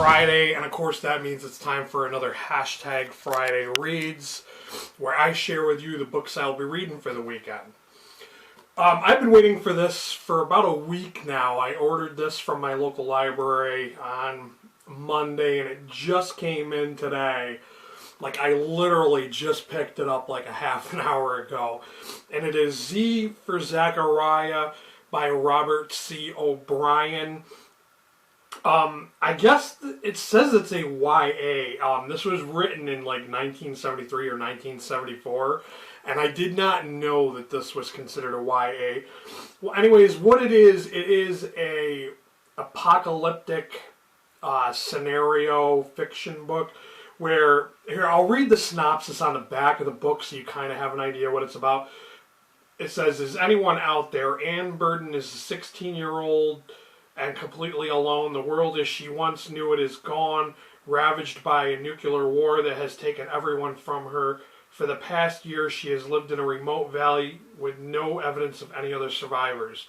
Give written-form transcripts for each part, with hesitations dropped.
Friday, and of course that means it's time for another hashtag Friday Reads, where I share with you the books I'll be reading for the weekend. I've been waiting for this for about a week now. I ordered this from my local library on Monday, and it just came in today. Like, I literally just picked it up like a half an hour ago. And it is Z for Zachariah by Robert C. O'Brien. I guess it says it's a YA. This was written in like 1973 or 1974, and I did not know that this was considered a YA. Well, anyways, what it is a apocalyptic scenario fiction book where, here, I'll read the synopsis on the back of the book so you kind of have an idea what it's about. It says, is anyone out there? Anne Burden is a 16-year-old and completely alone. The world as she once knew it is gone, ravaged by a nuclear war that has taken everyone from her. For the past year, she has lived in a remote valley with no evidence of any other survivors.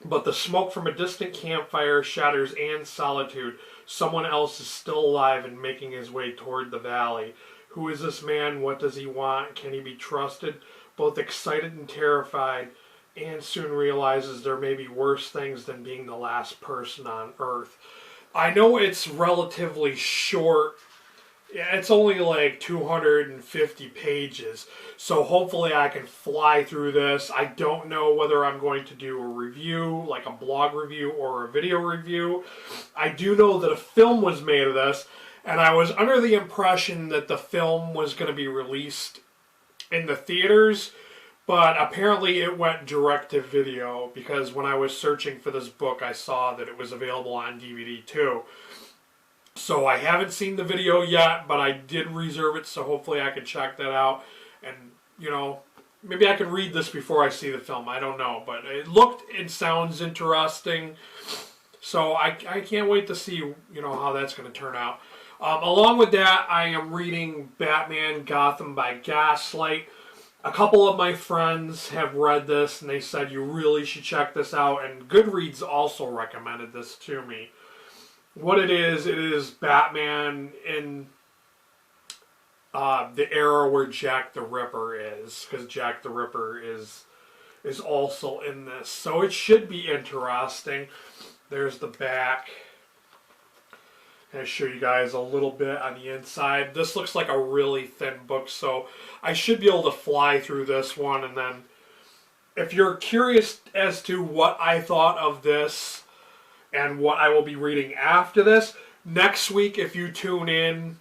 But the smoke from a distant campfire shatters Anne's solitude. Someone else is still alive and making his way toward the valley. Who is this man? What does he want? Can he be trusted? Both excited and terrified, Anne soon realizes there may be worse things than being the last person on Earth. I know it's relatively short. It's only like 250 pages, so hopefully I can fly through this. I don't know whether I'm going to do a review, like a blog review or a video review. I do know that a film was made of this, and I was under the impression that the film was going to be released in the theaters, but apparently it went direct to video, because when I was searching for this book, I saw that it was available on DVD too. So I haven't seen the video yet, but I did reserve it, so hopefully I can check that out. And, you know, maybe I can read this before I see the film. I don't know, but it sounds interesting. So I can't wait to see, you know, how that's going to turn out. Along with that, I am reading Batman Gotham by Gaslight. A couple of my friends have read this, and they said you really should check this out, and Goodreads also recommended this to me. What it is Batman in the era where Jack the Ripper is, because Jack the Ripper is also in this. So it should be interesting. There's the back. I'll show you guys a little bit on the inside. This looks like a really thin book, so I should be able to fly through this one. And then if you're curious as to what I thought of this and what I will be reading after this, next week, if you tune in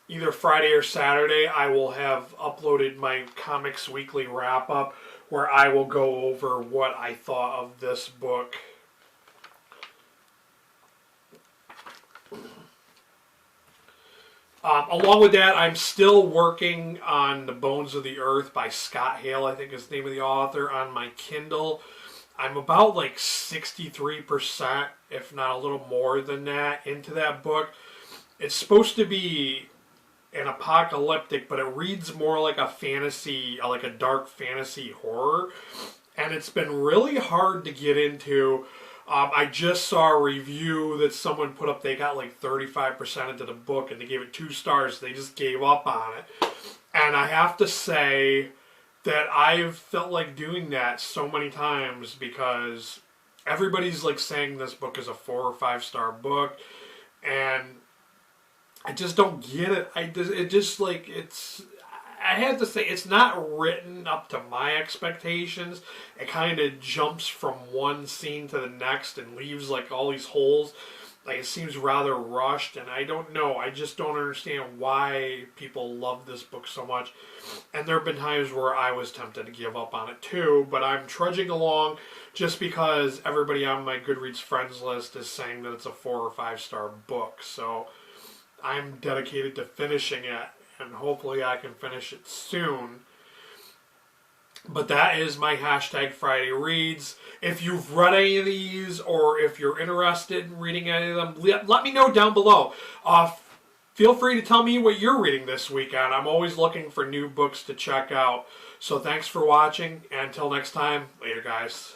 either Friday or Saturday, I will have uploaded my Comics Weekly wrap-up where I will go over what I thought of this book. Along with that, I'm still working on The Bones of the Earth by Scott Hale, I think is the name of the author, on my Kindle. I'm about like 63%, if not a little more than that, into that book. It's supposed to be an apocalyptic, but it reads more like a fantasy, like a dark fantasy horror. And it's been really hard to get into. I just saw a review that someone put up. They got like 35% into the book, and they gave it 2 stars. They just gave up on it. And I have to say that I've felt like doing that so many times, because everybody's like saying this book is a 4 or 5 star book, and I just don't get it. I have to say, it's not written up to my expectations. It kind of jumps from one scene to the next and leaves like all these holes. Like, it seems rather rushed, and I don't know. I just don't understand why people love this book so much. And there have been times where I was tempted to give up on it too, but I'm trudging along just because everybody on my Goodreads friends list is saying that it's a 4 or 5 star book. So I'm dedicated to finishing it, and hopefully I can finish it soon. But that is my hashtag Friday Reads. If you've read any of these, or if you're interested in reading any of them, let me know down below. Feel free to tell me what you're reading this weekend. I'm always looking for new books to check out. So thanks for watching, and until next time, later guys.